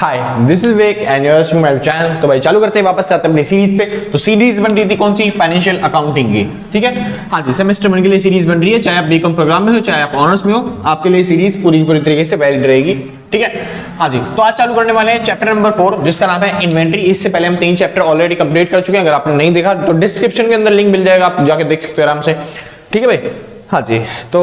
Hi, this is Vivek and you are watching my channel. तो भाई चालू करते हैं वापस से आते हैं अपनी सीरीज पे। तो सीरीज बन रही थी कौन सी? फाइनेंशियल अकाउंटिंग की। ठीक है, हाँ जी, सेमेस्टर 1 के लिए सीरीज बन रही है। चाहे आप बीकॉम प्रोग्राम में हो, चाहे आप ऑनर्स में हो, आपके लिए सीरीज पूरी तरीके से वैलिड रहेगी। ठीक है, हाँ जी। तो आज चालू करने वाले हैं चैप्टर नंबर 4, जिसका नाम है इन्वेंट्री। इससे पहले हम 3 चैप्टर ऑलरेडी कंप्लीट कर चुके हैं। अगर आपने नहीं देखा तो डिस्क्रिप्शन के अंदर लिंक मिल जाएगा, आप जाके देख सकते हो आराम से। ठीक है भाई, हाँ जी। तो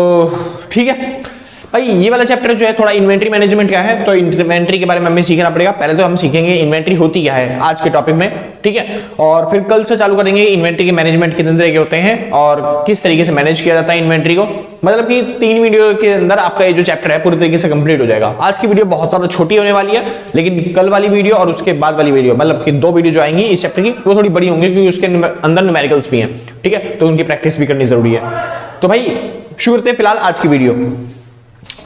ठीक है भाई, ये वाला चैप्टर जो है थोड़ा इन्वेंट्री मैनेजमेंट का है, तो इन्वेंट्री के बारे में हमें सीखना पड़ेगा। पहले तो हम सीखेंगे इन्वेंट्री होती क्या है आज के टॉपिक में। ठीक है, और फिर कल से चालू करेंगे इन्वेंट्री के मैनेजमेंट कितने तरह के होते हैं और किस तरीके से मैनेज किया जाता है इन्वेंट्री को। मतलब कि 3 वीडियो के अंदर आपका ये जो चैप्टर है पूरी तरीके से कंप्लीट हो जाएगा। आज की वीडियो बहुत ज्यादा छोटी होने वाली है, लेकिन कल वाली वीडियो और उसके बाद वाली वीडियो, मतलब कि 2 वीडियो जो आएंगी इस चैप्टर की, वो थोड़ी बड़ी होंगी क्योंकि उसके अंदर न्यूमेरिकल्स भी हैं। ठीक है, तो उनकी प्रैक्टिस भी करनी जरूरी है। तो भाई शुरू करते हैं फिलहाल आज की वीडियो।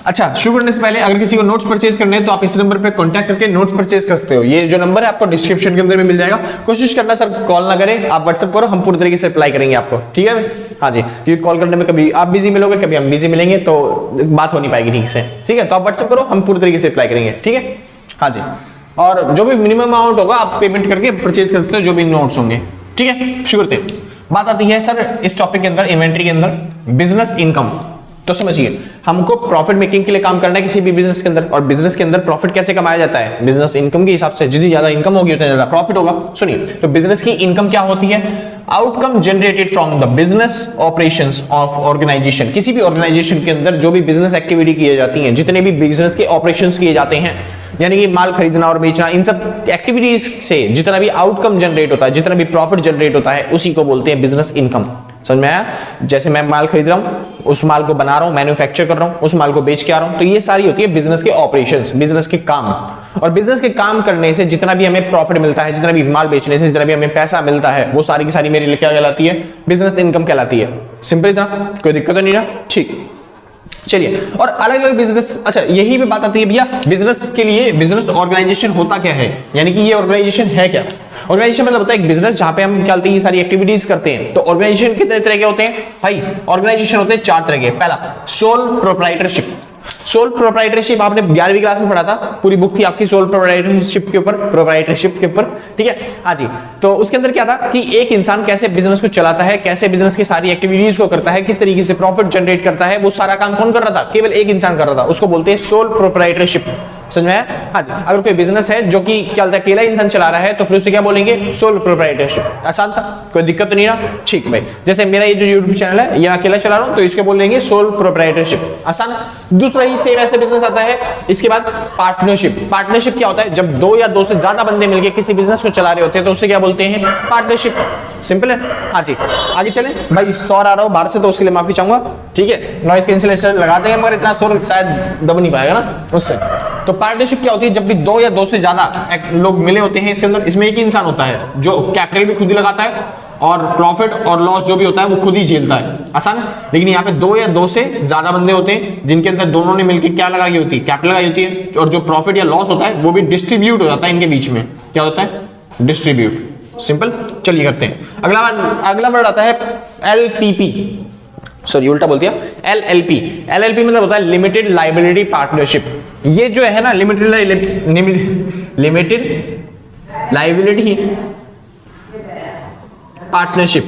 अच्छा, शुरू करने से पहले अगर किसी को नोट्स परचेज करने हैं तो आप इस नंबर पे कांटेक्ट करके नोट्स परचेज कर सकते हो। ये जो नंबर है आपको डिस्क्रिप्शन के अंदर में मिल जाएगा। कोशिश करना सर कॉल ना करें, आप व्हाट्सएप करो, हम पूरी तरीके से रिप्लाई करेंगे आपको। ठीक है, हाँ जी, क्योंकि कॉल करने में कभी आप बिजी मिलोगे, कभी हम बिजी मिलेंगे, तो बात हो नहीं पाएगी ठीक से। ठीक है, तो आप व्हाट्सएप करो, हम पूरी तरीके से रिप्लाई करेंगे। ठीक है, हाँ जी। और जो भी मिनिमम अमाउंट होगा आप पेमेंट करके परचेज कर सकते हो, जो भी नोट्स होंगे। ठीक है, शुरू करते हैं। बात आती है सर इस टॉपिक के अंदर, इन्वेंट्री के अंदर बिजनेस इनकम। तो समझिए, हमको प्रॉफिट मेकिंग के लिए काम करना है किसी भी बिजनेस के अंदर, और बिजनेस के अंदर प्रॉफिट कैसे कमाया जाता है? बिजनेस इनकम के हिसाब से। जितनी ज्यादा इनकम होगी उतना ज्यादा प्रॉफिट होगा। सुनिए, तो बिजनेस की इनकम क्या होती है? Outcome generated from the business operations of organisation. किसी भी ऑर्गेनाइजेशन के अंदर जो भी बिजनेस एक्टिविटी की जाती है, जितने भी बिजनेस के ऑपरेशंस किए जाते हैं, यानी कि माल खरीदना और बेचना, इन सब एक्टिविटीज से जितना भी आउटकम जनरेट होता है, जितना भी प्रॉफिट जनरेट होता है, उसी को बोलते हैं बिजनेस इनकम। समझ में आया? जैसे मैं माल खरीद रहा हूं, उस माल को बना रहा हूं, मैन्युफैक्चर कर रहा हूं, उस माल को बेच के आ रहा हूं, तो ये सारी होती है बिजनेस के ऑपरेशंस, बिजनेस के काम। और बिजनेस के काम करने से जितना भी हमें प्रॉफिट मिलता है, जितना भी माल बेचने से जितना भी हमें पैसा मिलता है, वो सारी की सारी मेरे लिए क्या कहलाती है? बिजनेस इनकम कहलाती है। सिंपल इतना, कोई दिक्कत तो नहीं ना? ठीक, चलिए। और अलग अलग बिजनेस, अच्छा यही पे बात आती है भैया, बिजनेस के लिए बिजनेस ऑर्गेनाइजेशन होता क्या है, यानी कि ये ऑर्गेनाइजेशन है क्या? ऑर्गेनाइजेशन मतलब होता है एक बिजनेस जहां पे हम क्या करते हैं, ये सारी एक्टिविटीज करते हैं। तो ऑर्गेनाइजेशन कितने तरह के होते हैं भाई? ऑर्गेनाइजेशन होते हैं 4 तरह के। पहला, सोल प्रोप्राइटरशिप। सोल प्रोप्राइटरशिप आपने 11वीं क्लास में पढ़ा था, पूरी बुक थी आपकी सोल प्रोप्राइटरशिप के ऊपर। ठीक है, हाँ जी। तो उसके अंदर क्या था कि एक इंसान कैसे बिजनेस को चलाता है, कैसे बिजनेस की सारी एक्टिविटीज को करता है, किस तरीके से प्रॉफिट जनरेट करता है, वो सारा काम कौन कर रहा था? केवल एक इंसान कर रहा था। उसको बोलते हैं सोल प्रोप्राइटरशिप। समझ में आया? हाँ जी। अगर कोई बिजनेस है जो कि क्या होता है, अकेला इंसान चला रहा है, तो फिर उसे क्या बोलेंगे? Sole proprietorship. आसान था, कोई दिक्कत तो नहीं ना? ठीक भाई, जैसे मेरा ये जो यूट्यूब चैनल है, ये अकेला चला रहा हूं, तो इसके बोलेंगे सोल प्रोप्राइटरशिप। आसान। दूसरा ही सेम ऐसे बिजनेस आता है। इसके बाद पार्टनरशिप। पार्टनरशिप क्या होता है? जब 2 या 2 से ज्यादा बंदे मिलकर किसी बिजनेस को चला रहे होते हैं, तो उसे क्या बोलते हैं? पार्टनरशिप। सिंपल है, हाँ जी। आगे चलें भाई, शोर आ रहा हो बाहर से, तो उसके लिए माफी चाहूंगा। ठीक है, नॉइस कैंसिलेशन लगा देंगे, मगर इतना शोर शायद दब नहीं पाएगा ना उससे। तो पार्टनरशिप क्या होती है? जब भी 2 या 2 से ज्यादा लोग मिले होते हैं इसके अंदर, इसमें एक ही इंसान होता है जो कैपिटल भी खुद ही लगाता है और प्रॉफिट और लॉस जो भी होता है वो खुद ही झेलता है। आसान है। लेकिन यहाँ पे 2 या 2 से ज्यादा बंदे होते हैं जिनके अंदर दोनों ने मिलकर क्या लगाई होती है? कैपिटल लगाई होती है, और जो प्रॉफिट या लॉस होता है वो भी डिस्ट्रीब्यूट हो जाता है इनके बीच में। क्या होता है? डिस्ट्रीब्यूट। सिंपल। चलिए करते हैं अगला वर्ड आता है LPP। सॉरी, उल्टा बोल दिया, LLP। LLP मतलब होता है लिमिटेड लायबिलिटी पार्टनरशिप। ये जो है ना, limited liability partnership.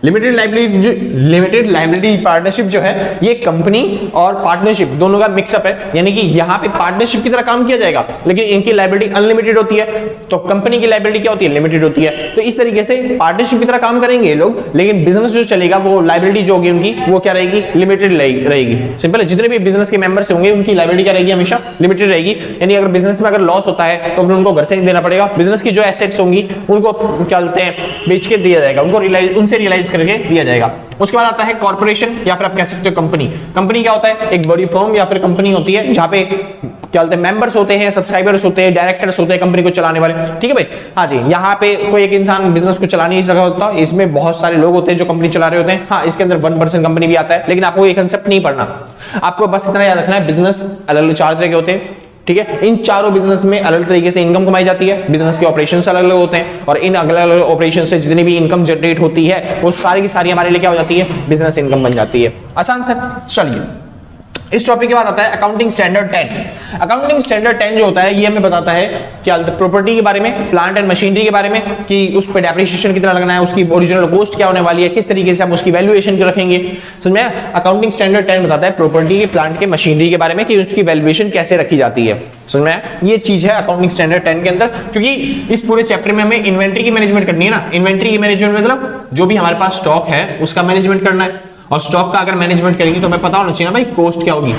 Limited liability partnership जो है, ये कंपनी और पार्टनरशिप दोनों का मिक्सअप है। यानी कि यहाँ पे पार्टनरशिप की तरह काम किया जाएगा, लेकिन इनकी लायबिलिटी अनलिमिटेड होती है, तो कंपनी की लायबिलिटी क्या होती है? लिमिटेड होती है। तो इस तरीके से पार्टनरशिप की तरह काम करेंगे ये लोग, लेकिन बिजनेस जो चलेगा वो लायबिलिटी जो होगी उनकी, वो क्या रहेगी? लिमिटेड रहेगी। सिंपल है। जितने भी बिजनेस के मेंबर्स होंगे उनकी लायबिलिटी क्या रहेगी? हमेशा लिमिटेड रहेगी। यानी अगर बिजनेस में अगर लॉस होता है तो फिर उनको घर से नहीं देना पड़ेगा। बिजनेस की जो एसेट्स होंगी उनको क्या बोलते हैं? बेच के दिया जाएगा, उनसे रियलाइज करके दिया जाएगा। उसके बाद आता है कॉर्पोरेशन, या फिर आप कह सकते हो कंपनी। कंपनी क्या होता है? एक बड़ी फर्म या फिर कंपनी होती है जहां पे क्या बोलते हैं? मेंबर्स होते हैं, सब्सक्राइबर्स होते हैं, डायरेक्टर्स होते हैं कंपनी को चलाने वाले। ठीक है भाई, हाँ जी। यहाँ पे कोई एक इंसान बिजनेस को चला नहीं रहा होता, इसमें बहुत सारे लोग होते हैं जो कंपनी चला रहे होते हैं। हाँ, इसके अंदर 1% कंपनी भी आता है, लेकिन आपको ये कंसेप्ट नहीं पढ़ना। आपको बस इतना याद रखना है, बिजनेस अलग अलग 4 तरह के होते हैं। ठीक है, इन चारों बिजनेस में अलग तरीके से इनकम कमाई जाती है। बिजनेस के ऑपरेशंस अलग अलग होते हैं, और इन अलग अलग ऑपरेशन से जितनी भी इनकम जनरेट होती है वो सारी की सारी हमारे लिए क्या हो जाती है? बिजनेस इनकम बन जाती है। आसान से। चलिए इस टॉपिक के बाद आता है अकाउंटिंग स्टैंडर्ड 10। अकाउंटिंग स्टैंडर्ड 10 जो होता है ये हमें बताता है क्या प्रॉपर्टी के बारे में, प्लांट एंड मशीनरी के बारे में कि उस पर डेप्रिसिएशन कितना लगना है, उसकी ओरिजिनल कॉस्ट क्या होने वाली है, किस तरीके से हम उसकी वैल्यूएशन को रखेंगे। समझ में? अकाउंटिंग स्टैंडर्ड 10 बताता है प्रॉपर्टी के, प्लांट के, मशीनरी के बारे में कि उसकी वैल्यूएशन कैसे रखी जाती है। समझ में? ये चीज है अकाउंटिंग स्टैंडर्ड 10 के अंदर, क्योंकि इस पूरे चैप्टर में हमें इन्वेंट्री की मैनेजमेंट करनी है ना। इन्वेंट्री की मैनेजमेंट मतलब जो भी हमारे पास स्टॉक है उसका मैनेजमेंट करना है, और स्टॉक का अगर मैनेजमेंट करेंगे तो हमें पता होना चाहिए ना भाई कॉस्ट क्या होगी,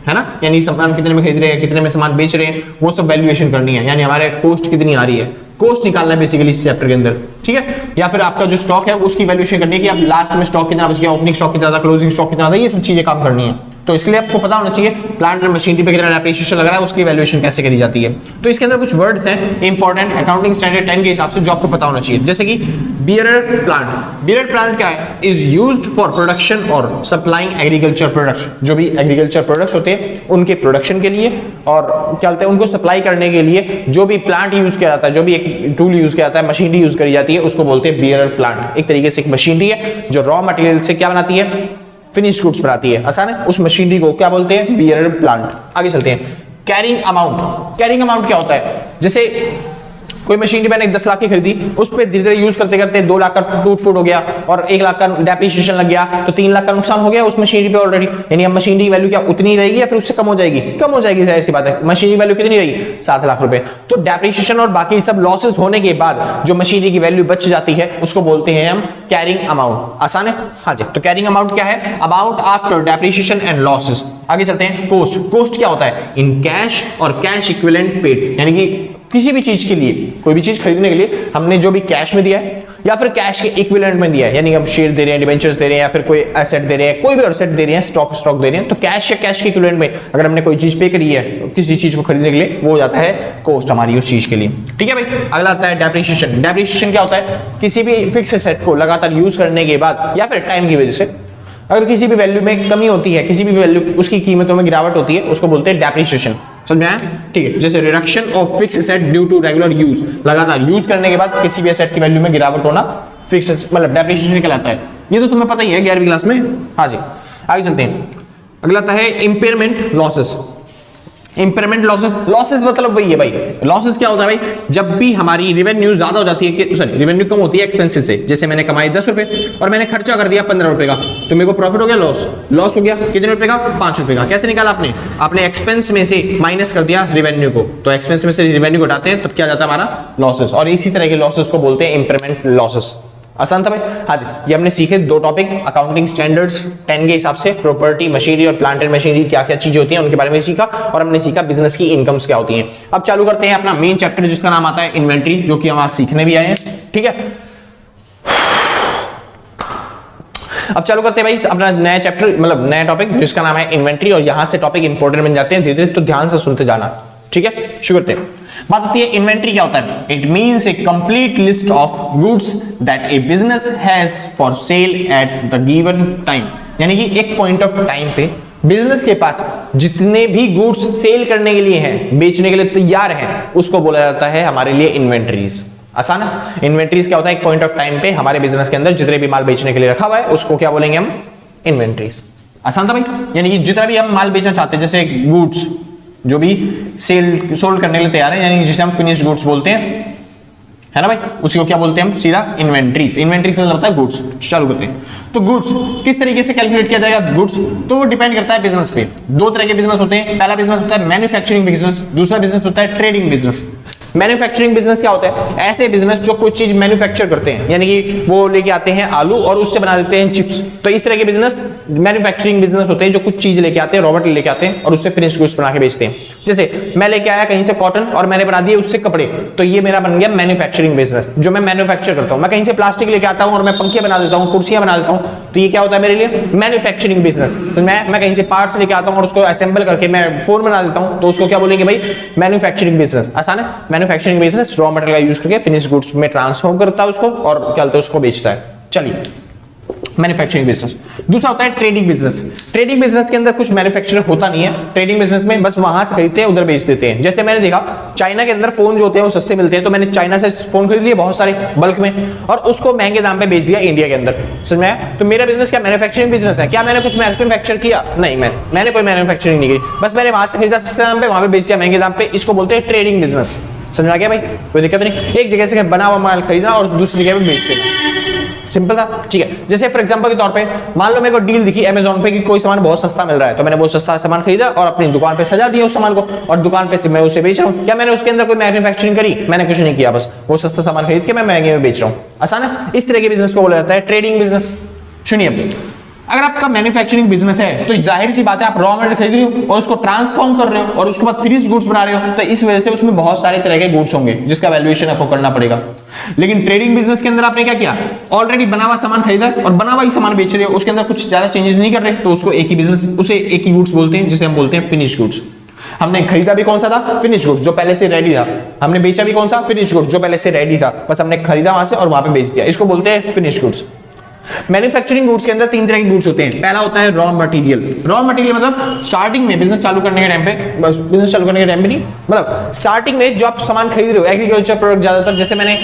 है ना। यानी सामान कितने में खरीद रहे हैं, कितने में सामान बेच रहे हैं, वो सब वैल्यूएशन करनी है, यानी हमारे कॉस्ट कितनी आ रही है, कॉस्ट निकालना है बेसिकली इस चैप्टर के अंदर, ठीक है। या फिर आपका जो स्टॉक है उसकी वैल्यूएशन करनी है कि आप लास्ट में स्टॉक कितना बच गया, ओपनिंग स्टॉक कितना था, क्लोजिंग स्टॉक कितना था, ये सब चीजें काम करनी है। तो इसलिए आपको पता होना चाहिए प्लांट एंड मशीनरी पे कितना डेप्रिसिएशन लग रहा है, उसकी वैल्यूएशन कैसे करी जाती है। तो इसके अंदर कुछ वर्ड्स हैं इंपॉर्टेंट अकाउंटिंग स्टैंडर्ड 10 के हिसाब से जो आपको पता होना चाहिए, जैसे कि बियरर प्लांट। बियरर प्लांट क्या है? इज यूज्ड फॉर प्रोडक्शन और सप्लाइंग एग्रीकल्चर प्रोडक्ट्स। जो भी एग्रीकल्चर प्रोडक्ट्स होते हैं उनके प्रोडक्शन के लिए और क्या बोलते हैं उनको सप्लाई करने के लिए जो भी प्लांट यूज किया जाता है, जो भी एक टूल यूज किया जाता है, मशीनरी यूज करी जाती है, उसको बोलते हैं बियरर प्लांट। एक तरीके से एक मशीनरी है जो रॉ मटेरियल से क्या बनाती है, फिनिश गुड्स बनाती है। आसान है? उस मशीनरी को क्या बोलते हैं? Bearer plant. आगे चलते हैं। Carrying amount. कैरिंग अमाउंट क्या होता है? जैसे कोई मशीनरी मैंने 10 लाख की खरीदी, उस पर धीरे धीरे यूज करते करते 2 लाख का टूट फूट हो गया और 1 लाख का डेप्रिसिएशन लग गया, तो 3 लाख का नुकसान हो गया उस मशीनरी पे ऑलरेडी। यानी अब मशीनरी की वैल्यू क्या उतनी ही रहेगी या फिर उससे कम हो जाएगी? कम हो जाएगी, जाहिर सी बात है। मशीनरी वैल्यू कितनी रहेगी? 7 लाख रुपए। तो डेप्रिसिएशन और बाकी सब लॉसेस होने के बाद जो मशीनरी की वैल्यू बच जाती है उसको बोलते हैं हम कैरिंग अमाउंट। आसान है? हाँ जी। तो कैरिंग अमाउंट क्या है? Amount after depreciation and losses. आगे चलते हैं। कोस्ट। कोस्ट क्या होता है? इन कैश और कैश इक्विवेलेंट पेड, यानी कि किसी भी चीज के लिए, कोई भी चीज खरीदने के लिए हमने जो भी कैश में दिया है या फिर कैश के इक्विवेलेंट में दिया है, यानी हम शेयर दे रहे हैं, डिबेंचर्स दे रहे हैं या फिर कोई एसेट दे रहे हैं, कोई भी एसेट दे रहे हैं, स्टॉक दे रहे हैं, तो कैश या कैश के इक्विवेलेंट में अगर हमने कोई चीज पे करी है किसी चीज को खरीदने के लिए, वो हो जाता है कॉस्ट हमारी उस चीज के लिए। ठीक है भाई। अगला आता है डेप्रिसिएशन। डेप्रिसिएशन क्या होता है? किसी भी फिक्स एसेट को लगातार यूज करने के बाद या फिर टाइम की वजह से अगर किसी भी वैल्यू में कमी होती है, किसी भी वैल्यू उसकी कीमतों में गिरावट होती है, उसको बोलते हैं डेप्रिसिएशन। समझ में आया? ठीक है। जैसे reduction of fix asset due to regular use, लगातार यूज करने के बाद किसी भी एसेट की वैल्यू में गिरावट होना फिक्स मतलब डेप्रिसिएशन कहलाता है। ये तो तुम्हें पता ही है 11वीं क्लास में। हाँ जी। आगे चलते हैं। अगला आता है impairment losses. Impairment losses. Losses मतलब वही है भाई। लॉसेस क्या होता है भाई? जब भी हमारी रेवेन्यू ज्यादा हो जाती है कि सॉरी रेवेन्यू कम होती है एक्सपेंसेस से। जैसे मैंने कमाई 10 रुपए और मैंने खर्चा कर दिया 15 रुपए का, तो मेरे को प्रॉफिट हो गया, लॉस हो गया। कितने रुपए का? 5 रुपए का। कैसे निकाला आपने? आपने एक्सपेंस में से माइनस कर दिया रेवेन्यू को, तो एक्सपेंस में से रेवेन्यू को हटाते हैं तो क्या जाता है हमारा? लॉसेस। और इसी तरह के लॉसेस को बोलते हैं इंपेयरमेंट लॉसेस। आसान था भाई। हाँ जी। ये हमने सीखे 2 टॉपिक अकाउंटिंग स्टैंडर्ड्स 10 के हिसाब से, प्रॉपर्टी, मशीनरी और प्लांट एंड मशीनरी क्या क्या चीजें होती हैं उनके बारे में सीखा, और हमने सीखा बिजनेस की इनकम्स क्या होती हैं। अब चालू करते हैं अपना मेन चैप्टर जिसका नाम आता है इन्वेंट्री, जो कि हम आज सीखने भी आए हैं। ठीक है। अब चालू करते हैं भाई अपना नया चैप्टर, मतलब नया टॉपिक जिसका नाम है इन्वेंट्री, और यहां से टॉपिक इंपॉर्टेंट बन जाते हैं धीरे धीरे, तो ध्यान से सुनते जाना। ठीक है। शुरू करते हैं। बात आती है इन्वेंट्री क्या होता है? It means A complete list of goods that A business has for sale at the given time, यानी कि एक पॉइंट ऑफ टाइम पे बिजनेस के पास जितने भी गुड्स सेल करने के लिए हैं, बेचने के लिए तैयार हैं, उसको बोला जाता है हमारे लिए इन्वेंट्रीज। आसान है? इन्वेंट्रीज क्या होता है? एक पॉइंट ऑफ टाइम पे हमारे बिजनेस के अंदर जितने भी माल बेचने के लिए रखा हुआ है उसको क्या बोलेंगे हम? इन्वेंट्रीज। आसान था भाई। यानी कि जितना भी हम माल बेचना चाहते हैं, जैसे गुड्स जो भी सोल्ड करने के लिए तैयार है, यानी जिसे हम फिनिश्ड गुड्स बोलते हैं, है ना भाई, उसी को क्या बोलते हैं हम? सीधा इन्वेंट्रीज। इन्वेंट्रीज मतलब होता है गुड्स। चालू करते हैं। तो गुड्स किस तरीके से कैलकुलेट किया जाएगा गुड्स? तो वो डिपेंड करता है बिजनेस पे। 2 तरह के बिजनेस होते हैं। पहला बिजनेस होता है मैन्युफैक्चरिंग बिजनेस, दूसरा बिजनेस होता है ट्रेडिंग बिजनेस। मैन्युफैक्चरिंग बिजनेस क्या होता है? ऐसे बिजनेस जो कोई चीज मैन्युफैक्चर करते हैं, यानी कि वो लेके आते हैं आलू और उससे बना देते हैं चिप्स, तो इस तरह के बिजनेस मैन्युफैक्चरिंग बिजनेस होते हैं, जो कुछ चीज लेके आते हैं, रॉ मटेरियल लेके आते हैं और उससे फिनिश गुड्स बना के बेचते हैं। जैसे मैं लेके आया कहीं से कॉटन और मैंने बना दिए उससे कपड़े, तो ये मेरा बन गया मैन्युफैक्चरिंग बिजनेस, जो मैं मैन्युफैक्चर करता हूं। मैं कहीं से प्लास्टिक लेके आता हूं और मैं पंखे बना देता हूं, कुर्सियां बना देता हूं, तो ये क्या होता है मेरे लिए? Manufacturing business. मैं कहीं से पार्ट्स लेके आता हूं और उसको असेंबल करके मैं फोन बना देता हूं, तो उसको क्या बोलेंगे भाई? Manufacturing business. आसान है? मैन्युफैक्चरिंग बिजनेस रॉ मटेरियल का यूज करके फिनिश गुड्स में ट्रांसफॉर्म करता है उसको और क्या बोलते हैं उसको बेचता है। चलिए, मैन्युफैक्चरिंग बिजनेस। दूसरा होता है ट्रेडिंग बिजनेस। ट्रेडिंग बिजनेस के अंदर कुछ मैन्युफैक्चर होता नहीं है। ट्रेडिंग बिजनेस में बस वहां से खरीदते हैं उधर बेच देते हैं। जैसे मैंने देखा चाइना के अंदर फोन जो होते हैं वो सस्ते मिलते हैं, तो मैंने चाइना से फोन खरीद लिए बहुत सारे बल्क में और उसको महंगे दाम पे बेच दिया इंडिया के अंदर। समझ में आया? तो मेरा बिजनेस क्या मैन्युफैक्चरिंग बिजनेस है? क्या मैंने कुछ मैन्युफैक्चर किया? नहीं, मैंने कोई मैन्युफैक्चरिंग नहीं की, बस मैंने वहां से खरीदा सस्ते दाम पे, वहां पे बेच दिया महंगे दाम पे। इसको बोलते हैं ट्रेडिंग बिजनेस। समझ में आ गया भाई? कोई दिक्कत नहीं, एक जगह से बना हुआ माल खरीदना और दूसरी जगह पे बेच देना, सिंपल था। ठीक है, जैसे फॉर एग्जांपल के तौर पे मान लो मेरे को डील दिखी अमेज़न पे कि कोई सामान बहुत सस्ता मिल रहा है, तो मैंने वो सस्ता सामान खरीदा और अपनी दुकान पे सजा दिया उस सामान को, और दुकान पे से मैं उसे बेच रहा हूं। क्या मैंने उसके अंदर कोई मैन्युफैक्चरिंग करी? मैंने कुछ नहीं किया, बस वो सस्ता सामान खरीद के मैं महंगे में बेच रहा हूं। आसान है? इस तरह के बिजनेस को बोला जाता है ट्रेडिंग बिजनेस। सुनिए, अगर आपका मैन्युफैक्चरिंग बिजनेस है तो जाहिर सी बात है आप रॉ मटेरियल खरीद रहे हो और उसको ट्रांसफॉर्म कर रहे हो और उसके बाद फिनिश्ड गुड्स बना रहे हो, तो इस वजह से उसमें बहुत सारे तरह के गुड्स होंगे जिसका वैल्यूएशन आपको करना पड़ेगा। लेकिन ट्रेडिंग बिजनेस के अंदर आपने क्या किया? ऑलरेडी बना हुआ सामान खरीदा और बना हुआ ही सामान बेच रहे हो, उसके अंदर कुछ ज्यादा चेंजेस नहीं कर रहे, तो उसको एक ही बिजनेस, उसे एक ही गुड्स बोलते हैं, जिसे हम बोलते हैं फिनिश्ड गुड्स। हमने खरीदा भी कौन सा था? फिनिश्ड गुड्स, जो पहले से रेडी था। हमने बेचा भी कौन सा? फिनिश्ड गुड्स, जो पहले से रेडी था, बस हमने खरीदा वहां से और वहां पे बेच दिया। इसको बोलते हैं फिनिश्ड गुड्स। मैन्युफैक्चरिंग गुड्स के अंदर तीन तरह के गुड्स होते हैं। पहला होता है रॉ मटेरियल। रॉ मटेरियल मतलब स्टार्टिंग में बिजनेस चालू करने के टाइम पे, बस बिजनेस चालू करने के टाइम पे नहीं, मतलब स्टार्टिंग में जो आप सामान खरीद रहे हो, एग्रीकल्चर प्रोडक्ट ज्यादातर, जैसे मैंने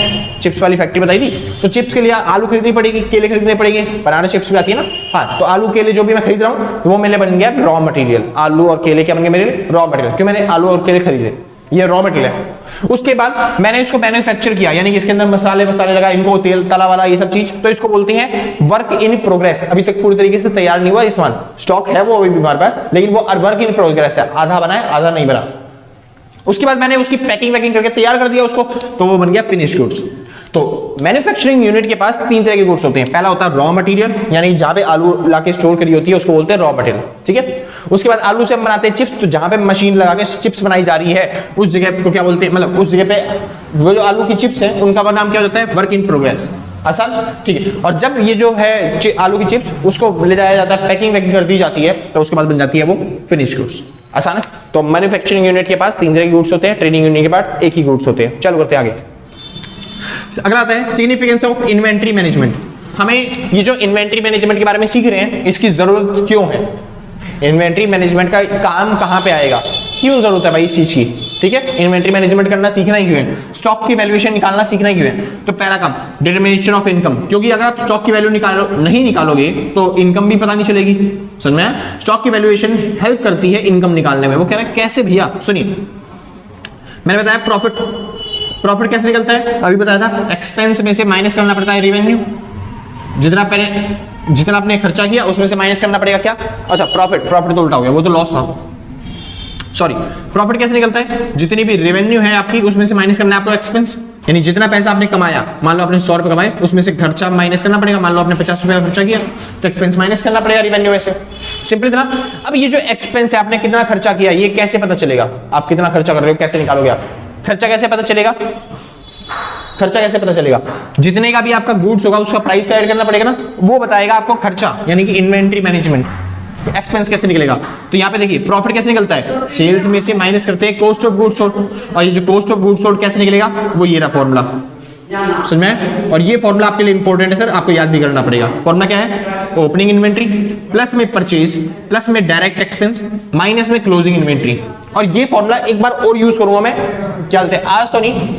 चिप्स वाली फैक्ट्री बताई थी, तो चिप्स के लिए आलू खरीदनी पड़ेगी, केले खरीदने पड़ेंगे, बनाना चिप्स भी आती है ना। हाँ, तो आलू केले जो भी मैं खरीद रहा हूँ वो मेरे बन गया रॉ मटेरियल। आलू और केले क्या बन गए मेरे? रॉ मटेरियल, क्यों? मैंने आलू और केले खरीदे, ये रॉ मटेरियल है। उसके बाद मैंने इसको मैन्युफैक्चर किया, यानी कि इसके अंदर मसाले लगा, इनको तेल तला वाला ये सब चीज, तो इसको बोलते हैं वर्क इन प्रोग्रेस। अभी तक पूरी तरीके से तैयार नहीं हुआ, सामान स्टॉक है वो अभी भी हमारे पास, लेकिन वो वर्क इन प्रोग्रेस है, आधा बना है आधा नहीं बना। उसके बाद मैंने उसकी पैकिंग करके तैयार कर दिया उसको, तो वो बन गया फिनिश्ड गुड्स। तो मैन्युफैक्चरिंग यूनिट के पास तीन तरह के गुड्स होते हैं। पहला होता है रॉ मटेरियल, यानी जहां पे आलू लाके स्टोर करी होती है उसको बोलते हैं रॉ मटेरियल। ठीक है, उसके बाद आलू से हम बनाते हैं चिप्स, तो जहां पे मशीन लगा के चिप्स बनाई जा रही है उस जगह को क्या बोलते हैं, मतलब उस जगह पे वो जो आलू की चिप्स है उनका नाम क्या होता है? Work in progress. आसान? ठीक है। और जब ये जो है आलू की चिप्स, उसको ले जाया जाता है, पैकिंग कर दी जाती है, तो उसके बाद बन जाती है वो फिनिश गुड्स। आसान है? तो मैन्युफैक्चरिंग यूनिट के पास तीन तरह के गुड्स होते हैं, ट्रेडिंग यूनिट के पास एक ही गुड्स होते हैं। चलो करते हैं आगे। अगला आता है सिग्निफिकेंस ऑफ इन्वेंट्री मैनेजमेंट। हमें ये जो इन्वेंट्री मैनेजमेंट के बारे में सीख रहे हैं, इसकी जरूरत क्यों है? इन्वेंट्री मैनेजमेंट का काम कहां पे आएगा? क्यों जरूरत है भाई इस चीज की? ठीक है, इन्वेंट्री मैनेजमेंट करना सीखना ही क्यों है? स्टॉक की वैल्यूएशन निकालना सीखना ही क्यों है? तो पहला काम डिटरमिनेशन ऑफ इनकम, क्योंकि अगर आप स्टॉक की वैल्यू नहीं निकालोगे तो इनकम भी पता नहीं चलेगी। समझ में आया? स्टॉक की वैल्यूएशन हेल्प करती है इनकम निकालने में। वो कह रहे हैं कैसे भैया? सुनिए, मैंने बताया प्रॉफिट कैसे निकलता है? अभी बताया था, एक्सपेंस में से माइनस करना पड़ता है रेवेन्यू, जितना आपने खर्चा किया उसमें से माइनस करना पड़ेगा क्या? अच्छा, प्रॉफिट तो उल्टा हो गया, वो तो लॉस था, सॉरी। प्रॉफिट कैसे निकलता है? जितनी भी रेवेन्यू है आपकी उसमें से माइनस करना है आपको एक्सपेंस, यानी जितना पैसा आपने कमाया, मान लो आपने 100 रुपए कमाए, उसमें से खर्चा माइनस करना पड़ेगा। मान लो आपने 50 रुपए का खर्चा किया तो एक्सपेंस माइनस करना पड़ेगा रेवेन्यू में से। सिंपल इतना। अब ये जो एक्सपेंस है, आपने कितना खर्चा किया, ये कैसे पता चलेगा? आप कितना खर्चा कर रहे हो कैसे निकालोगे आप? खर्चा कैसे पता चलेगा? जितने का भी आपका गुड्स होगा उसका प्राइस ऐड करना पड़ेगा ना, वो बताएगा आपको खर्चा, यानी कि इन्वेंट्री मैनेजमेंट। एक्सपेंस कैसे निकलेगा? तो यहाँ पे देखिए प्रॉफिट कैसे निकलता है? सेल्स में से माइनस करते हैं कॉस्ट ऑफ गुड्स सोल्ड, और ये जो कॉस्ट ऑफ गुड्स सोल्ड कैसे निकलेगा? वो ये रहा फॉर्मूला, समझ में? और ये फॉर्मूला आपके लिए इंपॉर्टेंट है सर, आपको याद भी करना पड़ेगा। फॉर्मूला क्या है? ओपनिंग इन्वेंट्री प्लस में परचेज प्लस में डायरेक्ट एक्सपेंस माइनस में क्लोजिंग इन्वेंट्री। और ये फॉर्मूला एक बार और यूज करूंगा मैं, क्या बोलते हैं, आज तो नहीं,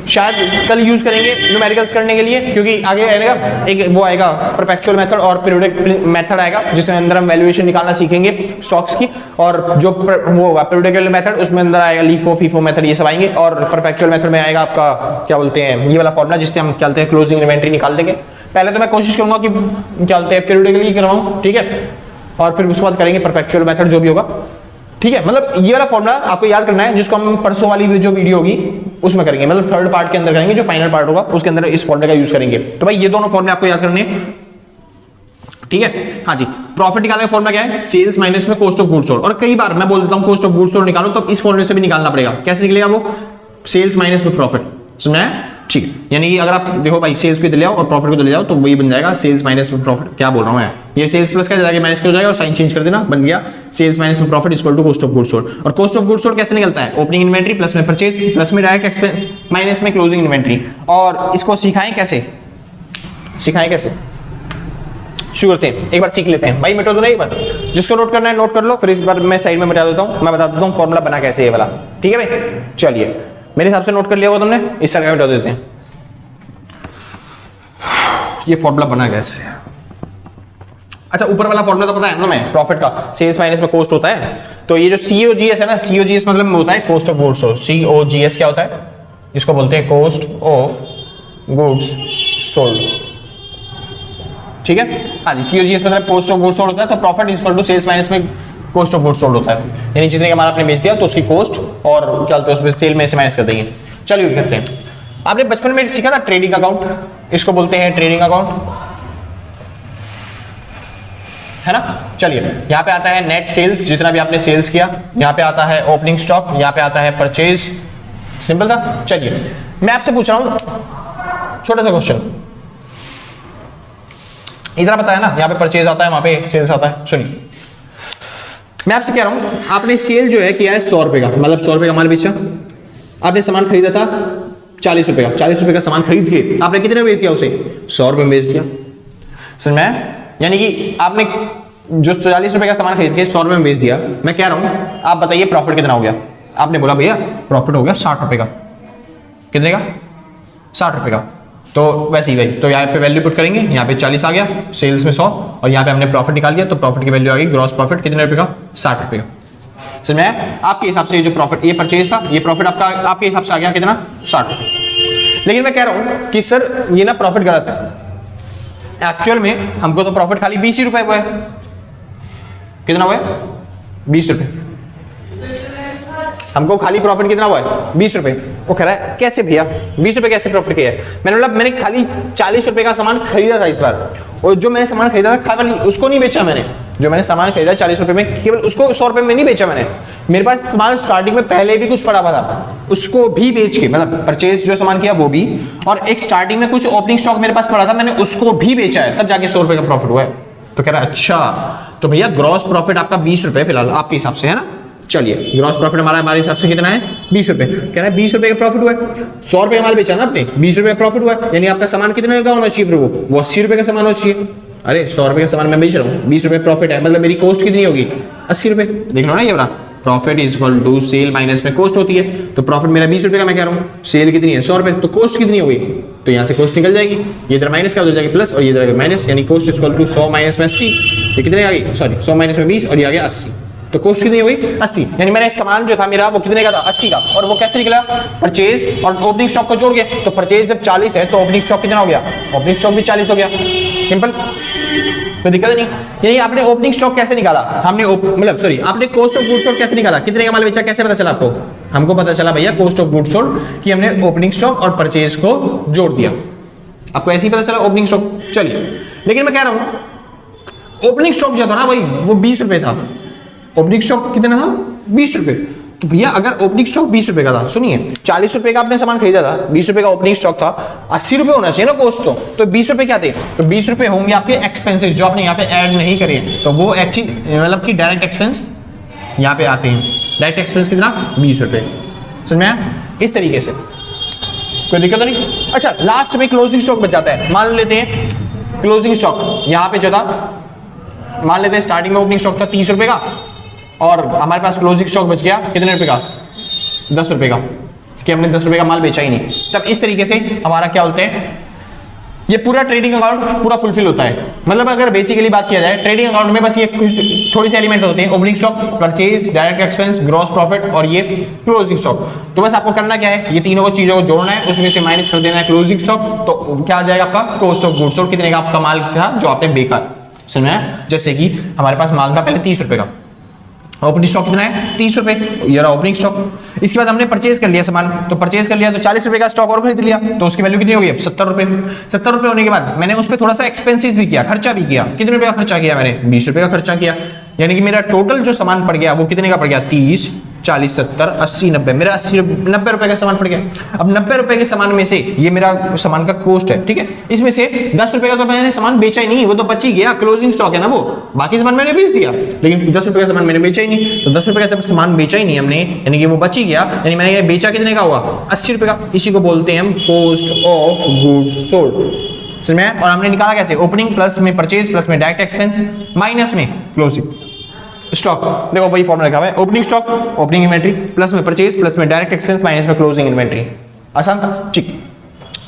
शायद कल यूज करेंगे न्यूमेरिकल्स करने के लिए, क्योंकि आगे आएगा एक वो आएगा परपेचुअल मेथड और पीरियोडिक मेथड आएगा, जिसमें अंदर हम वैल्यूएशन निकालना सीखेंगे स्टॉक्स की। और जो वो होगा पीरियोडिकल मेथड, उसमें अंदर आएगा लीफो फीफो मेथड, ये सब आएंगे। और परपेचुअल मेथड में आएगा आपका क्या बोलते हैं, ये वाला फॉर्मूला, जिससे हम क्या बोलते हैं क्लोजिंग इन्वेंट्री निकाल देंगे। पहले तो मैं कोशिश करूंगा कि क्या बोलते हैं पीरियोडिकली करवाऊं, ठीक है, और फिर उसके बाद करेंगे परपेचुअल मेथड जो भी होगा, ठीक है। मतलब ये वाला फॉर्मूला आपको याद करना है, जिसको हम परसों वाली जो वीडियो होगी उसमें करेंगे, मतलब थर्ड पार्ट के अंदर करेंगे, जो फाइनल पार्ट होगा उसके अंदर इस फॉर्मूले का यूज करेंगे। तो भाई ये दोनों फॉर्मूले आपको याद करने हैं, ठीक है। हाँ जी, प्रॉफिट निकालने का फॉर्मूला क्या है? सेल्स माइनस में कॉस्ट ऑफ गुड्स सोल्ड। और कई बार मैं बोल देता हूं कॉस्ट ऑफ गुड्स सोल्ड निकालो, तो इस फॉर्मूले से भी निकालना पड़ेगा। कैसे निकलेगा वो? सेल्स माइनस में प्रॉफिट, समझ में आया? ठीक है, यानी कि अगर आप देखो भाई सेल्स को ले आओ और प्रॉफिट को ले जाओ, तो वही बन जाएगा सेल्स माइनस में प्रॉफिट। क्या बोल रहा हूं मैं, ये सेल्स प्लस का जाके माइनस हो जाएगा और साइन चेंज कर देना, बन गया सेल्स माइनस में profit equal to cost of goods sold. और कॉस्ट ऑफ गुड्स सोल्ड कैसे निकलता है? ओपनिंग इन्वेंट्री प्लस में परचेज प्लस में डायरेक्ट एक्सपेंस माइनस में क्लोजिंग इन्वेंट्री। और इसको सिखाएं कैसे? शुरू करते हैं, एक बार सीख लेते हैं भाई। मेट्रो तो नहीं, एक बार जिसको नोट करना है नोट कर लो, फिर इस बार मैं साइड में बता देता हूँ, मैं बता देता हूँ फॉर्मूला बना कैसे ये वाला, ठीक है भाई। चलिए मेरे हिसाब से नोट कर लिया होगा तुमने, इस तरह का बता देते हैं ये फॉर्मूला बना कैसे। अच्छा ऊपर वाला फॉर्मूला तो पता है ना मैं, प्रॉफिट का सेल्स माइनस में कॉस्ट होता है। तो ये जो COGS है ना, COGS मतलब होता है cost of goods sold. COGS क्या होता है, इसको बोलते हैं कॉस्ट ऑफ गुड्स सोल्ड, ठीक है। हाँ जी, COGS मतलब कॉस्ट ऑफ गुड्स सोल्ड होता है। तो profit is equal to sales minus में कॉस्ट ऑफ गुड्स सोल्ड होता है, यानी जितने का माल आपने बेच दिया तो उसकी कॉस्ट और क्या बोलते हैं उसमें सेल में से माइनस कर देंगे। चलिए करते हैं। आपने बचपन में सीखा था ट्रेडिंग अकाउंट, इसको बोलते हैं ट्रेडिंग अकाउंट, है ना। चलिए यहाँ पे आता है नेट सेल्स, जितना भी आपने सेल्स किया, यहाँ पे आता है ओपनिंग स्टॉक, यहाँ पे आता है परचेज, सिंपल था। चलिए मैं आपसे पूछ रहा हूं छोटा सा क्वेश्चन, इतना पता है ना, यहाँ पे परचेज आता है, वहां पे सेल्स आता है। सुनिए मैं आपसे कह रहा हूं, आपने सेल जो है किया है 100 रुपए का, मतलब 100 रुपए का माल बेचा, आपने सामान खरीदा था 40 रुपए का, 40 रुपए का सामान खरीद के आपने कितने में बेच दिया, उसे 100 रुपए में बेच दिया, समझ में। यानी कि आपने जो 40 रुपए का सामान खरीद के 100 रुपए में बेच दिया। मैं कह रहा हूं आप बताइए प्रॉफिट कितना हो गया। आपने बोला भैया प्रॉफिट हो गया 60 रुपए का, कितने का, 60 रुपए का। तो वैसे ही भाई, तो यहाँ पे वैल्यू पुट करेंगे, यहाँ पे 40 आ गया, सेल्स में 100, और यहाँ पे हमने प्रॉफिट निकाल लिया, तो प्रॉफिट की वैल्यू आ गई ग्रॉस प्रॉफिट कितने रुपए का, 60 रुपए का। समझ में। आपके हिसाब से जो प्रॉफिट, ये परचेज था, ये प्रॉफिट आपका आपके हिसाब से आ गया कितना, 60 रुपए। लेकिन मैं कह रहा हूं कि सर ये ना प्रॉफिट गलत है, एक्चुअल में हमको तो प्रॉफिट खाली 20 रुपए हुआ है। कितना हुआ है, 20 रुपए। हमको खाली प्रॉफिट कितना हुआ है, 20 रुपए। वो कह रहा है कैसे भैया 20 रुपए कैसे प्रॉफिट किया है। मैंने बोला मैंने खाली 40 रुपए का सामान खरीदा था इस बार, और जो मैंने सामान खरीदा था खाली उसको नहीं बेचा मैंने, जो मैंने सामान खरीदा 40 रुपए में केवल उसको 100 रुपए में नहीं बेचा मैंने, मेरे पास सामान स्टार्टिंग में पहले भी कुछ पड़ा हुआ था, उसको भी बेच के, मतलब परचेज जो सामान किया वो भी, और एक स्टार्टिंग में कुछ ओपनिंग स्टॉक मेरे पास पड़ा था, मैंने उसको भी बेचा है, तब जाके 100 रुपए का प्रॉफिट हुआ है। तो कह रहा है अच्छा, तो भैया ग्रॉस प्रॉफिट आपका 20 रुपए फिलहाल आपके हिसाब से, है ना। चलिए ग्रॉस प्रॉफिट हमारे हिसाब से कितना है, 20 रुपए। कह रहा है 20 रुपए का प्रॉफिट हुआ है, 100 रुपए का माल बेचा ना आपने, 20 रुपए का प्रॉफिट हुआ है, यानी आपका सामान कितने का होना चाहिए, वो 80 रुपए का सामान होना चाहिए। अरे 100 रुपए का सामान मैं बेच रहा हूँ, 20 रुपए प्रॉफिट है, मतलब मेरी कॉस्ट कितनी होगी, 80 रुपए। देख लो ना ये बड़ा, profit is equal to sale minus में कॉस्ट होती है। तो प्रॉफिट मेरा 20 रुपए का, मैं कह रहा हूँ सेल कितनी है 100 रुपए, तो कॉस्ट कितनी होगी, तो यहाँ से कॉस्ट निकल जाएगी, ये इधर माइनस का हो जाएगी प्लस, और ये इधर माइनस, यानी cost is equal to 100 minus में 80, ये कितने आ गई, सॉरी 100 माइनस में 20, और ये आ गया 80। तो कॉस्ट कितनी हुई, 80। यानी मैंने सामान जो था मेरा वो कितने का था, 80 का, और वो कैसे निकला, परचेज और ओपनिंग स्टॉक को जोड़ के। तो परचेज जब 40 है तो ओपनिंग स्टॉक कितना हो गया, ओपनिंग स्टॉक भी 40 हो गया, सिंपल, कोई दिक्कत नहीं। यानी आपने ओपनिंग स्टॉक कैसे निकाला, हमने मतलब सॉरी आपने कॉस्ट ऑफ गुड्स सोल्ड कैसे निकाला, कितने का माल बेचा, कैसे पता चला आपको, हमको पता चला भैया कॉस्ट ऑफ गुड्स सोल्ड कि हमने ओपनिंग स्टॉक और परचेज को जोड़ दिया, आपको ऐसे ही पता चला ओपनिंग स्टॉक। चलिए लेकिन मैं कह रहा हूं ओपनिंग स्टॉक जो था ना भाई वो 20 रुपए था, ओपनिंग स्टॉक कितना था, 20 रुपए। तो भैया अगर ओपनिंग स्टॉक 20 रुपए का था, सुनिए 40 रुपए का आपने सामान खरीदा था, 20 रुपए का ओपनिंग स्टॉक था, 80 रुपए होना चाहिए ना कॉस्ट, तो 20 रुपए क्या थे, तो 20 रुपए होंगे आपके एक्सपेंसेस जो आपने यहाँ पे ऐड नहीं करे, तो वो एक्चुअली मतलब कि डायरेक्ट एक्सपेंस यहाँ पे आते हैं। डायरेक्ट एक्सपेंस कितना, 20 रुपए, समझ में आया, इस तरीके से, कोई दिक्कत नहीं। अच्छा लास्ट में क्लोजिंग स्टॉक बच जाता है, मान लेते हैं क्लोजिंग स्टॉक यहाँ पे जो था, मान लेते हैं स्टार्टिंग में ओपनिंग स्टॉक था 30 रुपए का, और हमारे पास क्लोजिंग स्टॉक बच गया कितने रुपए का, 10 रुपए का, कि हमने 10 रुपए का माल बेचा ही नहीं। तब इस तरीके से हमारा क्या बोलते हैं, ये पूरा ट्रेडिंग अकाउंट पूरा फुलफिल होता है। मतलब अगर बेसिकली बात किया जाए ट्रेडिंग अकाउंट में बस ये कुछ थोड़ी सी एलिमेंट होते हैं, opening stock, purchase, direct expense, gross profit और ये क्लोजिंग स्टॉक। तो बस आपको करना क्या है, ये तीनों चीजों को जोड़ना है, उसमें से माइनस कर देना है क्लोजिंग स्टॉक, तो क्या आ जाएगा आपका कॉस्ट ऑफ गुड्स सोल्ड, कितने का आपका माल था जो आपने बेचा, समझ में। जैसे कि हमारे पास माल था पहले 30 रुपए का, ओपनिंग स्टॉक कितना है, 30 रुपए, ये रहा ओपनिंग स्टॉक। इसके बाद हमने परचेज कर लिया सामान, तो परचेज कर लिया तो 40 रुपए का स्टॉक और खरीद लिया, तो उसकी वैल्यू कितनी हो गई, 70 रुपए। 70 रुपए होने के बाद मैंने उस पर थोड़ा सा एक्सपेंसेस भी किया, खर्चा भी किया, कितने रुपए का खर्चा किया मैंने, 20 रुपए का खर्चा किया, यानी कि मेरा टोटल जो सामान पड़ गया वो कितने का पड़ गया, 30, 40, 70, 80, 90, मेरा 90 रुपए का सामान पड़ गया। अब 90 रुपए के सामान में से ये मेरा सामान का कॉस्ट है, ठीक है, इसमें से 10 रुपए का तो मैंने सामान बेचा ही नहीं, वो तो बच ही गया, क्लोजिंग स्टॉक है ना वो, बाकी सामान मैंने बेच दिया, लेकिन 10 रुपए का सामान मैंने बेचा ही नहीं, तो 10 रुपए का सामान बेचा ही नहीं हमने, यानी कि वो बच ही गया, यानी मैंने ये बेचा कितने का हुआ, 80 रुपए का। इसी को बोलते हैं हम कॉस्ट ऑफ गुड्स सोल्ड, समझ में आया? और हमने निकाला कैसे, ओपनिंग प्लस में परचेज प्लस में डायरेक्ट एक्सपेंस माइनस में क्लोजिंग स्टॉक। देखो वही फॉर्मूला लिखा हुआ है, opening stock opening inventory plus में परचेज प्लस में डायरेक्ट एक्सपेंस माइनस में क्लोजिंग इन्वेंट्री। आसान था? ठीक।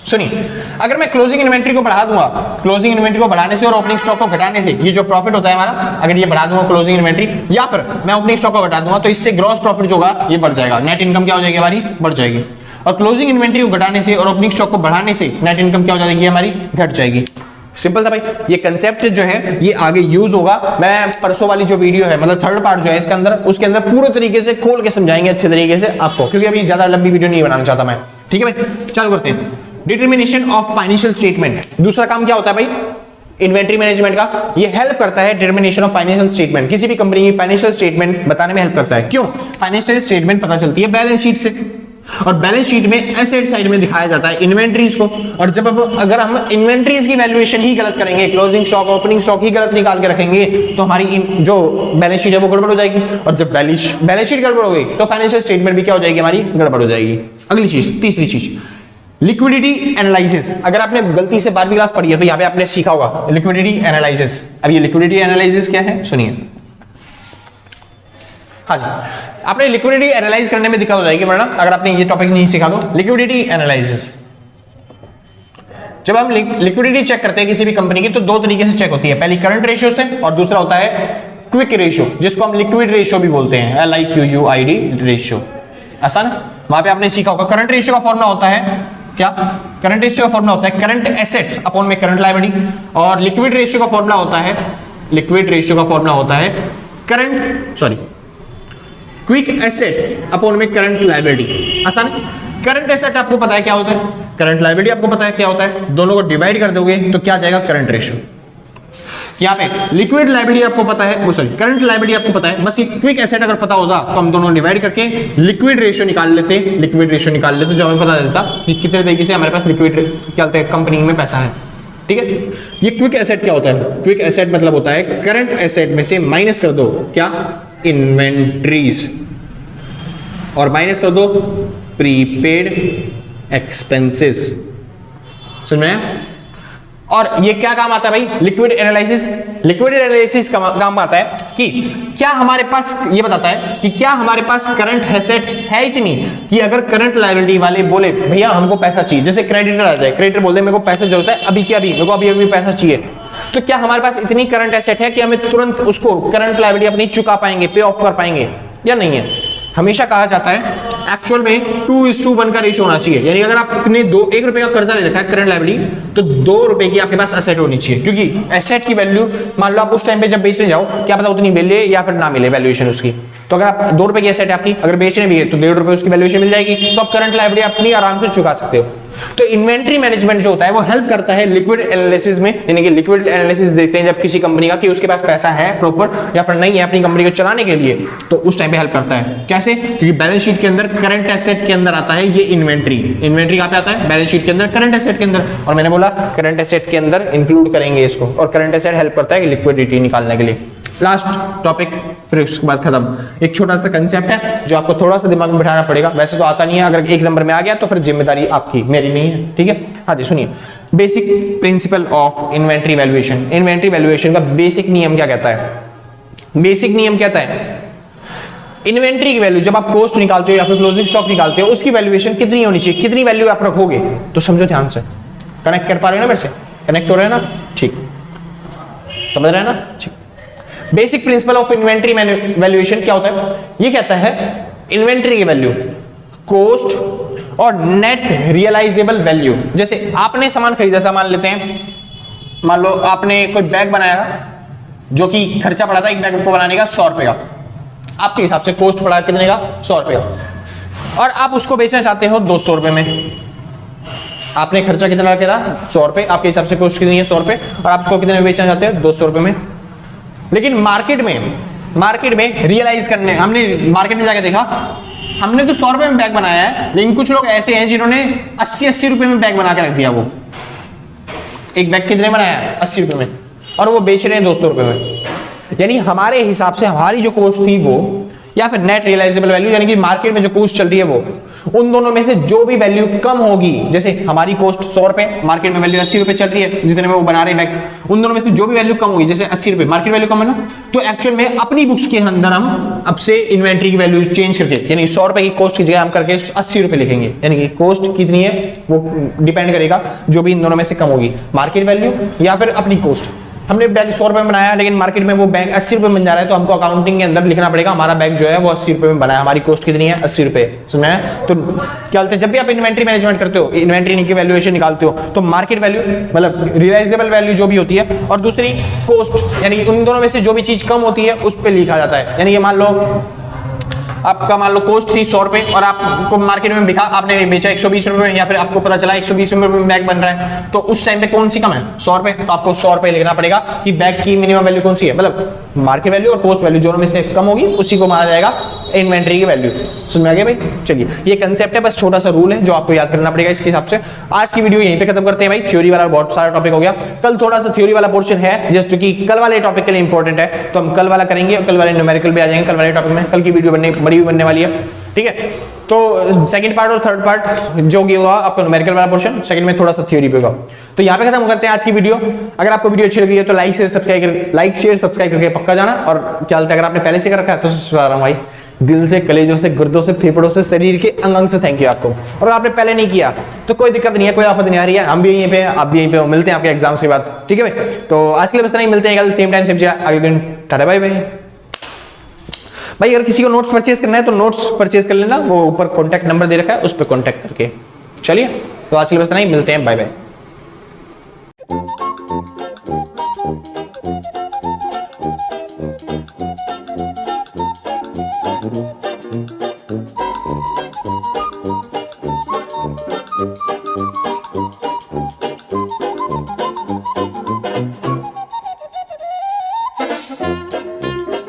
सुनिए, अगर मैं क्लोजिंग इन्वेंट्री को बढ़ा दूंगा, क्लोजिंग इन्वेंट्री को बढ़ाने से और ओपनिंग स्टॉक को घटाने से ये जो प्रॉफिट होता है हमारा, अगर ये बढ़ा दूंगा क्लोजिंग इन्वेंट्री या फिर मैं ओपनिंग स्टॉक को घटा दूंगा, तो इससे ग्रॉस प्रॉफिट जो होगा ये बढ़ जाएगा, नेट इनकम क्या हो जाएगी हमारी, बढ़ जाएगी। और क्लोजिंग इन्वेंट्री को घटाने से और ओपनिंग स्टॉक को बढ़ाने से नेट इनकम क्या हो जाएगी हमारी, घट जाएगी। सिंपल था भाई। ये कंसेप्ट जो है ये आगे यूज होगा, मैं परसों वाली जो वीडियो है मतलब थर्ड पार्ट जो है इसके अंदर, उसके अंदर पूरे तरीके से खोल के समझाएंगे अच्छे तरीके से आपको, क्योंकि अभी ज्यादा लंबी वीडियो नहीं बनाना चाहता मैं। ठीक है भाई, चालू करते हैं। डिटरमिनेशन ऑफ फाइनेंशियल स्टेटमेंट, दूसरा काम क्या होता है भाई इन्वेंट्री मैनेजमेंट का, ये हेल्प करता है डिटरमिनेशन ऑफ फाइनेंशियल स्टेटमेंट, किसी भी कंपनी की फाइनेंशियल स्टेटमेंट बताने में हेल्प करता है। क्यों? फाइनेंशियल स्टेटमेंट पता चलती है बैलेंस शीट से, और बैलेंस शीट में एसेट साइड में दिखाया जाता है इन्वेंट्रीज को, और जब अगर हम इन्वेंट्रीज की वैल्यूएशन ही गलत करेंगे, क्लोजिंग स्टॉक ओपनिंग स्टॉक ही गलत निकाल के रखेंगे, तो हमारी जो बैलेंस शीट है वो गड़बड़ हो जाएगी, और जब बैलेंस शीट गड़बड़ हो गई तो फाइनेंशियल स्टेटमेंट भी क्या हो जाएगी हमारी, गड़बड़ हो जाएगी। अगली चीज, तीसरी चीज, लिक्विडिटी एनालिसिस। अगर आपने गलती से 12वीं क्लास पढ़ी है तो यहाँ पे आपने सीखा होगा लिक्विडिटी एनालिसिस। अब ये लिक्विडिटी एनालिसिस क्या है सुनिए। हाँ जी, आपने लिक्विडिटी एनालाइज करने में दिक्कत हो जाएगी, वरना अगर आपने ये टॉपिक नहीं सीखा तो लिक्विडिटी एनालिसिस। जब हम लिक्विडिटी चेक करते हैं किसी भी कंपनी की तो दो तरीके से चेक होती है, पहली करंट रेशियो से और दूसरा होता है क्विक रेशियो, जिसको हम लिक्विड रेशियो भी बोलते हैं, LIQUID रेशियो। आसान है? वहां पे आपने सीखा होगा करंट रेशियो का फॉर्मूला होता है क्या, करंट रेशियो का फॉर्मूला होता है करंट एसेट्स अपॉन में करंट लायबिलिटी, और लिक्विड रेशियो का फॉर्मूला होता है, लिक्विड रेशियो का फॉर्मूला होता है क्विक एसेट अपॉन में करंट लायबिलिटी। आसान है? करंट एसेट आपको पता है क्या होता है, करंट लायबिलिटी आपको पता है क्या होता है, दोनों को डिवाइड कर दोगे तो क्या जाएगा करंट रेशियो। यहाँ पे लिक्विड लायबिलिटी आपको पता है, वो सॉरी करंट लायबिलिटी आपको पता है, बस ये क्विक एसेट अगर पता होता तो हम दोनों डिवाइड करके लिक्विड रेशियो निकाल लेते, लिक्विड रेशियो निकाल लेते जो हमें पता चलता कि कितने तरीके से हमारे पास लिक्विड क्या होता है कंपनी में पैसा है। ठीक है, ये क्विक एसेट क्या होता है, क्विक एसेट मतलब होता है करंट एसेट में से माइनस कर दो क्या, इन्वेंट्रीज, और माइनस कर दो प्रीपेड एक्सपेंसेस। समझ में आया? और ये क्या काम आता है भाई, लिक्विड एनालिसिस। लिक्विड एनालिसिस का काम आता है कि क्या हमारे पास, ये बताता है कि क्या हमारे पास करंट एसेट है इतनी कि अगर करंट लायबिलिटी वाले बोले भैया हमको पैसा चाहिए, जैसे क्रेडिटर आ जाए, क्रेडिटर बोलते हैं मेरे को पैसा जरूरत है अभी के अभी, मेरे को अभी पैसा चाहिए, तो क्या हमारे पास इतनी करंट एसेट है कि हमें तुरंत उसको करंट लायबिलिटी अपनी चुका पाएंगे, पे ऑफ कर पाएंगे या नहीं है। हमेशा कहा जाता है एक्चुअल में 2:1 का रेशियो होना चाहिए, यानी अगर आपने 1 रुपए का कर्जा ले रखा है करंट लायबिलिटी, तो 2 रुपए की आपके पास एसेट होनी चाहिए, क्योंकि एसेट की वैल्यू मान लो आप उस टाइम पे जब बेचने जाओ क्या पता उतनी मिले या फिर ना मिले वैल्यूएशन उसकी, तो अगर आप 2 रुपए की एसेट है आपकी, अगर बेचने भी है तो 1.5 रुपए उसकी वैल्यूएशन मिल जाएगी, तो आप करंट लायबिलिटी अपनी आराम से चुका सकते हो। तो इन्वेंट्री मैनेजमेंट जो होता है वो हेल्प करता है लिक्विड एनालिसिस में, यानी कि लिक्विड एनालिसिस देखते हैं जब किसी कंपनी का कि उसके पास पैसा है प्रॉपर या फिर नहीं है अपनी कंपनी को चलाने के लिए, तो उस टाइम पे हेल्प करता है। कैसे? क्योंकि बैलेंस शीट के अंदर करंट एसेट के अंदर आता है ये इन्वेंट्री। इन्वेंट्री कहां पे आता है? बैलेंस शीट के अंदर, करंट एसेट के अंदर, और मैंने बोला करंट एसेट के अंदर इंक्लूड करेंगे इसको, और करंट एसेट हेल्प करता है लिक्विडिटी निकालने के लिए। लास्ट टॉपिक, फिर उसके बाद खत्म। एक छोटा सा कंसेप्ट है जो आपको थोड़ा सा दिमाग में बिठाना पड़ेगा, वैसे तो आता नहीं है, अगर 1 नंबर में आ गया तो फिर जिम्मेदारी आपकी, मेरी नहीं है। ठीक है, हाँ जी सुनिए, basic principle of inventory valuation. Inventory valuation का बेसिक नियम क्या कहता है? बेसिक नियम कहता है इन्वेंट्री की वैल्यू जब आप कॉस्ट निकालते हो या फिर क्लोजिंग स्टॉक निकालते हो, उसकी वैल्यूएशन कितनी होनी चाहिए, कितनी वैल्यू आप रखोगे, तो समझो ध्यान से। कनेक्ट कर पा रहे हो ना मेरे से? कनेक्ट हो रहे हैं ना? ठीक, समझ रहे हैं ना? ठीक। Basic principle of inventory valuation क्या होता है? ये कहता है इन्वेंट्री की वैल्यू कॉस्ट और नेट रियलाइजेबल वैल्यू। जैसे आपने सामान खरीदा था, मान लेते हैं, मान लो आपने कोई बैग बनाया जो कि खर्चा पड़ा था एक बैग को बनाने का 100 रुपए का, आपके हिसाब से कॉस्ट पड़ा कितने का, 100 रुपए का, और आप उसको बेचना चाहते हो 200 रुपए में। आपने खर्चा कितना किया था? 100 रुपए, आपके हिसाब से कॉस्ट कितनी है? 100 रुपए, और आप उसको कितने में बेचना चाहते हो? 200 रुपए में। लेकिन मार्केट में रियलाइज करने, हमने मार्केट में जाके देखा, हमने तो 100 रुपए में बैग बनाया है, लेकिन कुछ लोग ऐसे हैं जिन्होंने 80-80 रुपए में बैग बना के रख दिया। वो एक बैग कितने बनाया? 80 रुपए में, और वो बेच रहे हैं 200 रुपए में। यानी हमारे हिसाब से हमारी जो कॉस्ट थी वो या फिर नेट रियलाइजेबल वैल्यू, यानी कि मार्केट में जो कॉस्ट चल रही है वो, उन दोनों में से जो भी वैल्यू कम होगी, जैसे हमारी कॉस्ट 100 रुपए, मार्केट में वैल्यू 80 रुपए चल रही है जितने में वो बना रहे हैं, उन दोनों में से जो भी वैल्यू कम होगी, जैसे 80 रुपए मार्केट वैल्यू कम है ना, तो एक्चुअल में अपनी बुक्स के अंदर हम अब से इन्वेंट्री की वैल्यू चेंज करके, यानी 100 रुपए की कॉस्ट की जगह हम करके 80 रुपए लिखेंगे, यानी कि कॉस्ट कितनी है वो डिपेंड करेगा जो भी इन दोनों में से कम होगी, मार्केट वैल्यू या फिर अपनी कॉस्ट। हमने बैग 100 रुपए में बनाया लेकिन मार्केट में वो बैग 80 रुपए बन जा रहा है, तो हमको अकाउंटिंग के अंदर लिखना पड़ेगा हमारा बैग जो है वो 80 रुपए में बना है, हमारी कॉस्ट कितनी है 80 रुपए। समझ में? तो क्या बोलते हैं, जब भी आप इन्वेंट्री मैनेजमेंट करते हो, इन्वेंट्री की वैल्यूएशन निकालते हो, तो मार्केट वैल्यू मतलब रियलाइजेबल वैल्यू जो भी होती है, और दूसरी कॉस्ट, यानी उन दोनों में से जो भी चीज कम होती है उस पर लिखा जाता है। यानी कि मान लो आपका मान लो कॉस्ट थी 100 रुपए और आपको मार्केट में बिका, आपने बेचा 120 रुपए में, या फिर आपको पता चला 120 रुपए में बैग बन रहा है, तो उस टाइम पे कौन सी कम है 100 रुपए, तो आपको 100 रुपए लिखना पड़ेगा कि बैग की मिनिमम वैल्यू कौन सी है, मतलब मार्केट वैल्यू और कॉस्ट वैल्यू दोनों में से कम होगी उसी को माना जाएगा इन्वेंट्री की वैल्यू। समझ में आ गया भाई? चलिए ये कंसेप्ट है, बस छोटा सा रूल है जो आपको याद करना पड़ेगा इसके हिसाब से। आज की वीडियो यहीं पे खत्म करते हैं भाई, थ्योरी वाला बहुत सारा टॉपिक हो गया, कल थोड़ा सा थ्योरी वाला पोर्शन है जो कि कल वाले टॉपिक के लिए इंपॉर्टेंट है, तो हम कल वाला करेंगे और कल वाले न्यूमेरिकल भी आ जाएंगे कल वाले टॉपिक में, कल की वीडियो बड़ी बनने वाली है, ठीक है। तो सेकंड पार्ट और थर्ड पार्ट जो भी होगा आपको न्यूमेरिकल वाला पोर्शन, सेकंड में थोड़ा सा थ्योरी पे होगा। तो यहाँ पे खत्म करते हैं आज की वीडियो। अगर आपको वीडियो अच्छी लगी है तो लाइक शेयर सब्सक्राइब करके पक्का जाना, और क्या बोलते हैं अगर आपने पहले से कर रखा है तो सुना रहा हूँ भाई, दिल से, कलेजों से, गुर्दों से, फेफड़ों से, शरीर के अंग से थैंक यू आपको। और आपने पहले नहीं किया तो कोई दिक्कत नहीं है, कोई आफत नहीं आ रही है, हम भी यहीं पे आप भी यहीं पे, मिलते हैं आपके एग्जाम के बाद, ठीक है भाई। तो आज के लिए बस नहीं, मिलते हैं कल सेम टाइम सेम जगह अगले दिन, टाटा बाय बाय। भाई अगर किसी को नोट्स परचेज करना है तो नोट्स परचेज कर लेना, वो ऊपर कॉन्टैक्ट नंबर दे रखा है उस पर कॉन्टैक्ट करके। चलिए तो आज के लिए बस नहीं, मिलते हैं, बाय बाय।